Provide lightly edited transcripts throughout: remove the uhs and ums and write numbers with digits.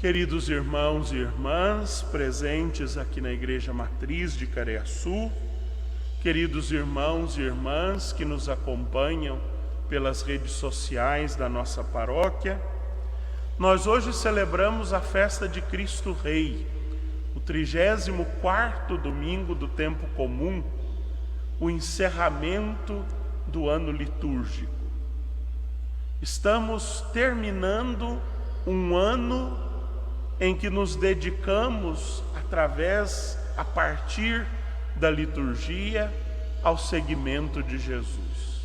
Queridos irmãos e irmãs presentes aqui na Igreja Matriz de Careaçu, queridos irmãos e irmãs que nos acompanham pelas redes sociais da nossa paróquia, nós hoje celebramos a festa de Cristo Rei, o 34º domingo do tempo comum, o encerramento do ano litúrgico. Estamos terminando um ano em que nos dedicamos a partir da liturgia, ao seguimento de Jesus.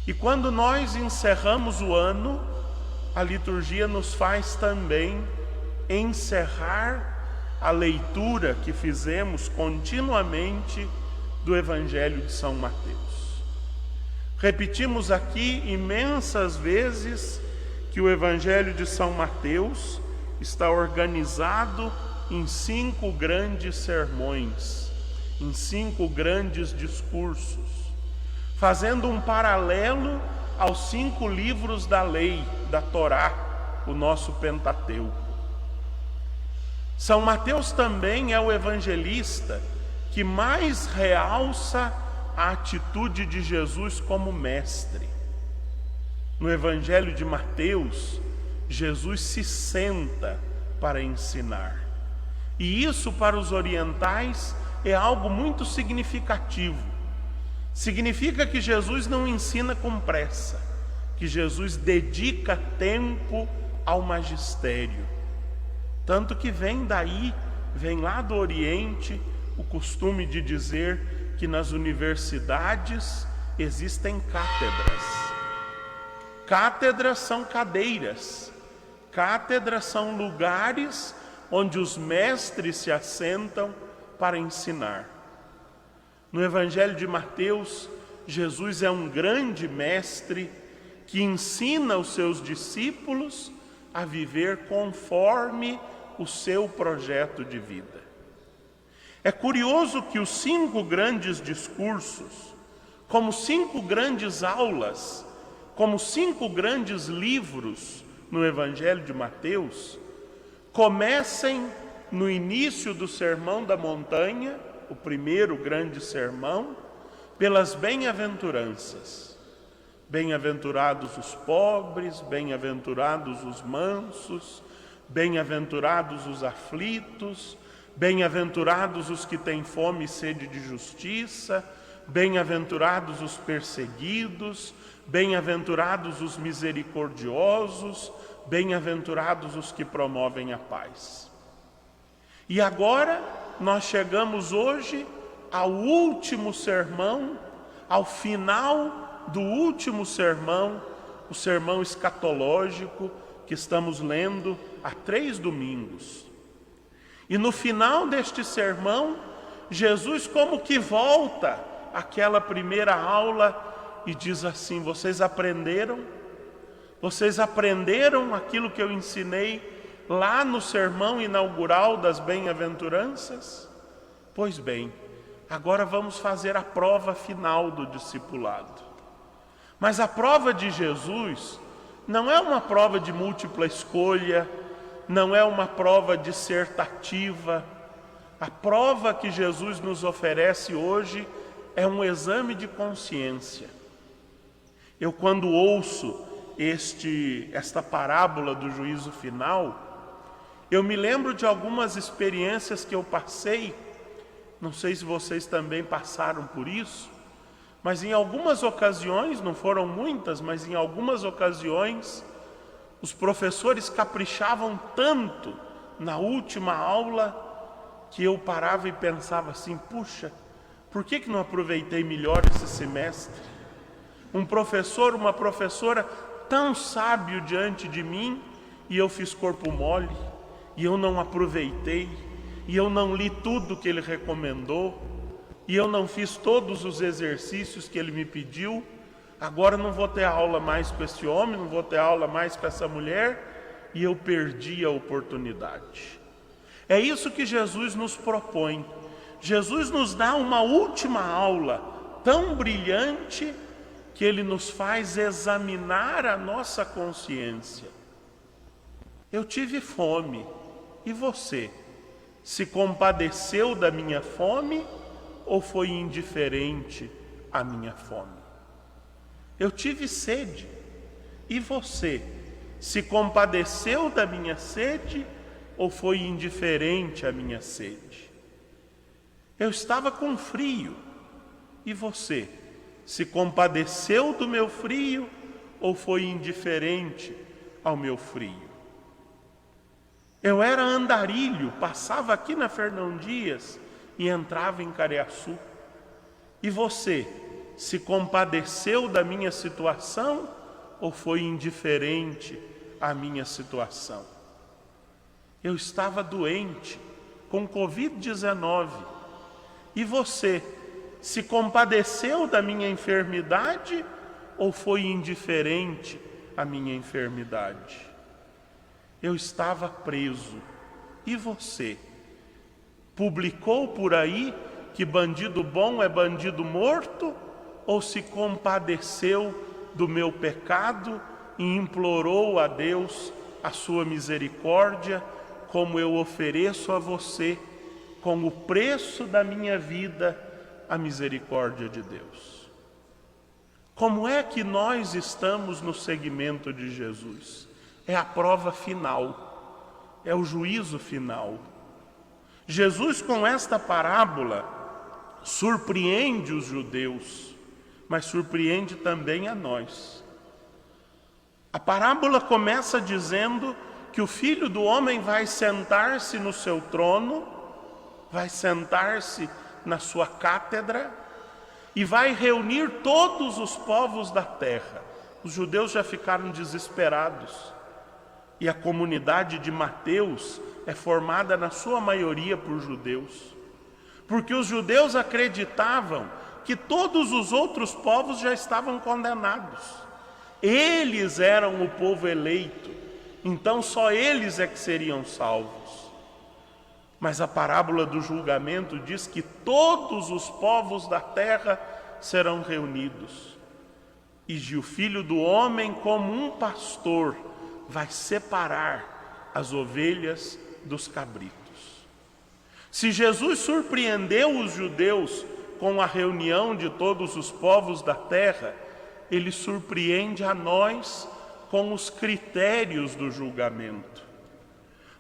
E quando nós encerramos o ano, a liturgia nos faz também encerrar a leitura que fizemos continuamente do Evangelho de São Mateus. Repetimos aqui imensas vezes que o Evangelho de São Mateus está organizado em 5 grandes sermões, em 5 grandes discursos, fazendo um paralelo aos 5 livros da lei, da Torá, o nosso Pentateuco. São Mateus também é o evangelista que mais realça a atitude de Jesus como mestre. No Evangelho de Mateus, Jesus se senta para ensinar. E isso para os orientais é algo muito significativo. Significa que Jesus não ensina com pressa, que Jesus dedica tempo ao magistério. Tanto que vem lá do Oriente, o costume de dizer que nas universidades existem cátedras. Cátedras são cadeiras. Cátedras são lugares onde os mestres se assentam para ensinar. No Evangelho de Mateus, Jesus é um grande mestre que ensina os seus discípulos a viver conforme o seu projeto de vida. É curioso que os 5 grandes discursos, como 5 grandes aulas, como 5 grandes livros no Evangelho de Mateus, comecem no início do Sermão da Montanha, o primeiro grande sermão, pelas bem-aventuranças. Bem-aventurados os pobres, bem-aventurados os mansos, bem-aventurados os aflitos, bem-aventurados os que têm fome e sede de justiça, bem-aventurados os perseguidos, bem-aventurados os misericordiosos, bem-aventurados os que promovem a paz. E agora nós chegamos hoje ao último sermão, ao final do último sermão, o sermão escatológico que estamos lendo há 3 domingos. E no final deste sermão, Jesus como que volta àquela primeira aula e diz assim: vocês aprenderam? Vocês aprenderam aquilo que eu ensinei lá no sermão inaugural das bem-aventuranças? Pois bem, agora vamos fazer a prova final do discipulado. Mas a prova de Jesus não é uma prova de múltipla escolha, não é uma prova dissertativa. A prova que Jesus nos oferece hoje é um exame de consciência. Eu, quando ouço esta parábola do juízo final, eu me lembro de algumas experiências que eu passei. Não sei se vocês também passaram por isso, mas em algumas ocasiões, não foram muitas, mas em algumas ocasiões, os professores caprichavam tanto na última aula que eu parava e pensava assim: puxa, por que não aproveitei melhor esse semestre? Um professor, uma professora tão sábio diante de mim, e eu fiz corpo mole, e eu não aproveitei, e eu não li tudo que ele recomendou, e eu não fiz todos os exercícios que ele me pediu. Agora não vou ter aula mais com esse homem, não vou ter aula mais com essa mulher, e eu perdi a oportunidade. É isso que Jesus nos propõe. Jesus nos dá uma última aula tão brilhante que ele nos faz examinar a nossa consciência. Eu tive fome, e você? Se compadeceu da minha fome ou foi indiferente à minha fome? Eu tive sede, e você? Se compadeceu da minha sede ou foi indiferente à minha sede? Eu estava com frio, e você? Se compadeceu do meu frio ou foi indiferente ao meu frio? Eu era andarilho, passava aqui na Fernão Dias e entrava em Cariaçu. E você, se compadeceu da minha situação ou foi indiferente à minha situação? Eu estava doente, com Covid-19. E você, se compadeceu da minha enfermidade ou foi indiferente à minha enfermidade? Eu estava preso. E você? Publicou por aí que bandido bom é bandido morto? Ou se compadeceu do meu pecado e implorou a Deus a sua misericórdia, como eu ofereço a você, com o preço da minha vida, a misericórdia de Deus? Como é que nós estamos no seguimento de Jesus? É a prova final, é o juízo final. Jesus, com esta parábola, surpreende os judeus, mas surpreende também a nós. A parábola começa dizendo que o Filho do Homem vai sentar-se no seu trono, vai sentar-se na sua cátedra e vai reunir todos os povos da terra. Os judeus já ficaram desesperados. E a comunidade de Mateus é formada na sua maioria por judeus. Porque os judeus acreditavam que todos os outros povos já estavam condenados. Eles eram o povo eleito, então só eles é que seriam salvos. Mas a parábola do julgamento diz que todos os povos da terra serão reunidos. E o Filho do Homem, como um pastor, vai separar as ovelhas dos cabritos. Se Jesus surpreendeu os judeus com a reunião de todos os povos da terra, ele surpreende a nós com os critérios do julgamento.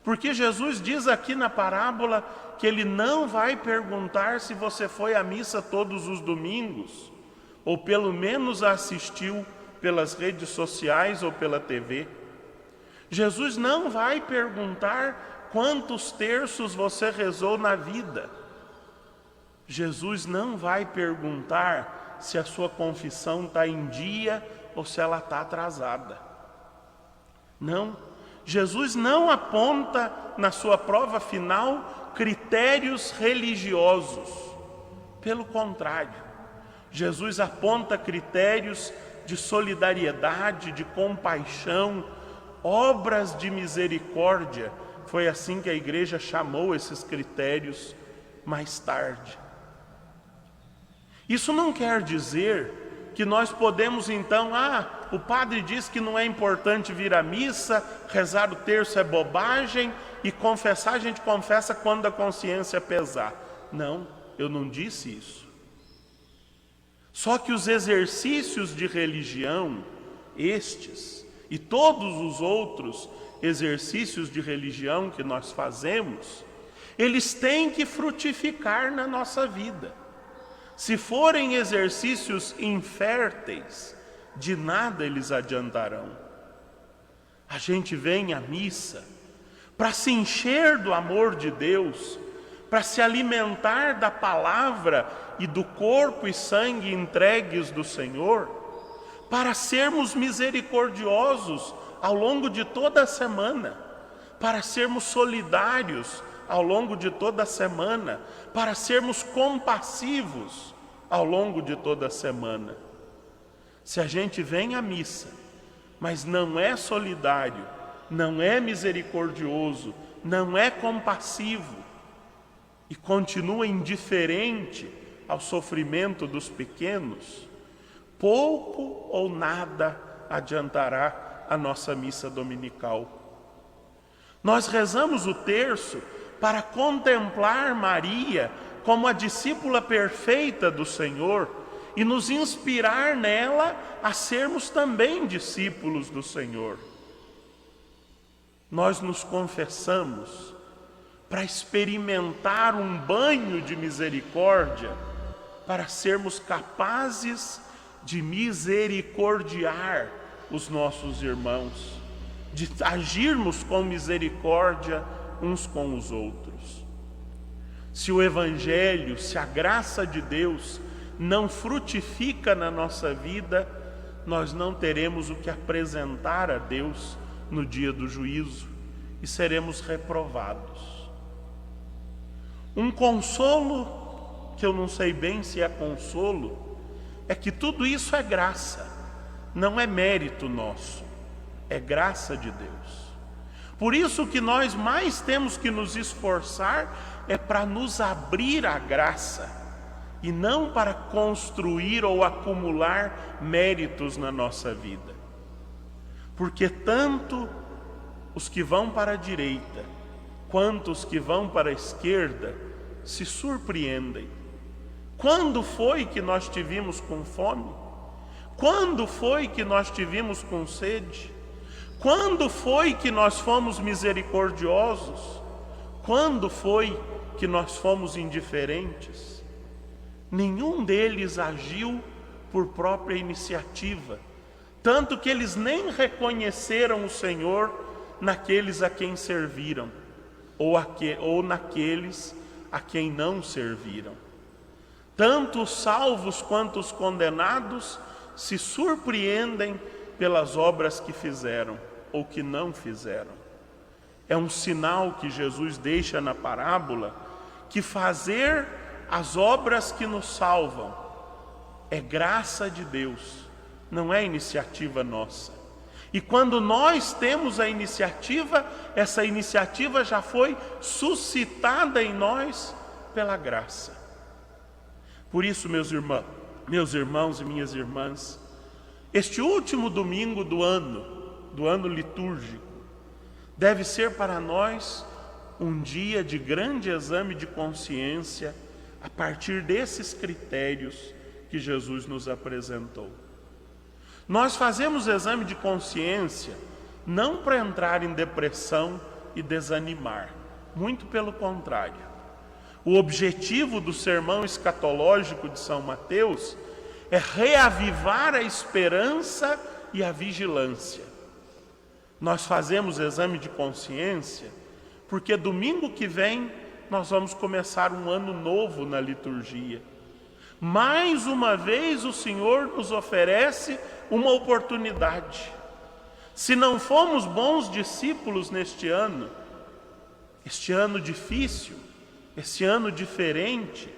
Porque Jesus diz aqui na parábola que ele não vai perguntar se você foi à missa todos os domingos, ou pelo menos a assistiu pelas redes sociais ou pela TV. Jesus não vai perguntar quantos terços você rezou na vida. Jesus não vai perguntar se a sua confissão está em dia ou se ela está atrasada. Não. Jesus não aponta na sua prova final critérios religiosos. Pelo contrário, Jesus aponta critérios de solidariedade, de compaixão, obras de misericórdia. Foi assim que a igreja chamou esses critérios mais tarde. Isso não quer dizer que nós podemos então, o padre diz que não é importante vir à missa, rezar o terço é bobagem e confessar, a gente confessa quando a consciência pesar. Não, eu não disse isso. Só que os exercícios de religião, estes e todos os outros exercícios de religião que nós fazemos, eles têm que frutificar na nossa vida. Se forem exercícios inférteis, de nada eles adiantarão. A gente vem à missa para se encher do amor de Deus, para se alimentar da palavra e do corpo e sangue entregues do Senhor, para sermos misericordiosos ao longo de toda a semana, para sermos solidários ao longo de toda a semana, para sermos compassivos ao longo de toda a semana. Se a gente vem à missa, mas não é solidário, não é misericordioso, não é compassivo e continua indiferente ao sofrimento dos pequenos, pouco ou nada adiantará a nossa missa dominical. Nós rezamos o terço para contemplar Maria como a discípula perfeita do Senhor e nos inspirar nela a sermos também discípulos do Senhor. Nós nos confessamos para experimentar um banho de misericórdia, para sermos capazes de misericordiar os nossos irmãos, de agirmos com misericórdia uns com os outros. Se o Evangelho, se a graça de Deus não frutifica na nossa vida, nós não teremos o que apresentar a Deus no dia do juízo e seremos reprovados. Um consolo, que eu não sei bem se é consolo, é que tudo isso é graça, não é mérito nosso, é graça de Deus. Por isso que nós mais temos que nos esforçar é para nos abrir à graça e não para construir ou acumular méritos na nossa vida. Porque tanto os que vão para a direita quanto os que vão para a esquerda se surpreendem. Quando foi que nós tivemos com fome? Quando foi que nós tivemos com sede? Quando foi que nós fomos misericordiosos? Quando foi que nós fomos indiferentes? Nenhum deles agiu por própria iniciativa, tanto que eles nem reconheceram o Senhor naqueles a quem serviram, ou naqueles a quem não serviram. Tanto os salvos quanto os condenados se surpreendem pelas obras que fizeram ou que não fizeram. É um sinal que Jesus deixa na parábola, que fazer as obras que nos salvam é graça de Deus, não é iniciativa nossa. E quando nós temos a iniciativa, essa iniciativa já foi suscitada em nós pela graça. Por isso, meus irmãos e minhas irmãs, este último domingo do ano litúrgico, deve ser para nós um dia de grande exame de consciência a partir desses critérios que Jesus nos apresentou. Nós fazemos exame de consciência não para entrar em depressão e desanimar, muito pelo contrário. O objetivo do sermão escatológico de São Mateus é reavivar a esperança e a vigilância. Nós fazemos exame de consciência porque domingo que vem nós vamos começar um ano novo na liturgia. Mais uma vez o Senhor nos oferece uma oportunidade. Se não fomos bons discípulos neste ano, este ano difícil, esse ano diferente,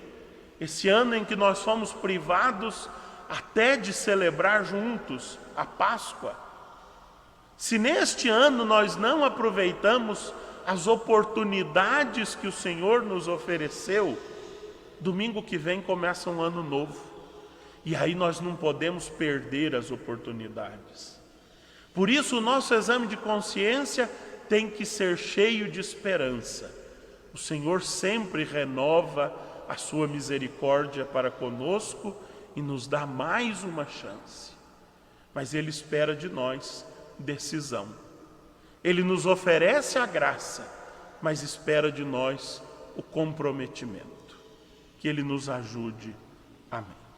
esse ano em que nós fomos privados até de celebrar juntos a Páscoa, se neste ano nós não aproveitamos as oportunidades que o Senhor nos ofereceu, domingo que vem começa um ano novo. E aí nós não podemos perder as oportunidades. Por isso o nosso exame de consciência tem que ser cheio de esperança. O Senhor sempre renova a sua misericórdia para conosco e nos dá mais uma chance. Mas Ele espera de nós decisão. Ele nos oferece a graça, mas espera de nós o comprometimento. Que Ele nos ajude. Amém.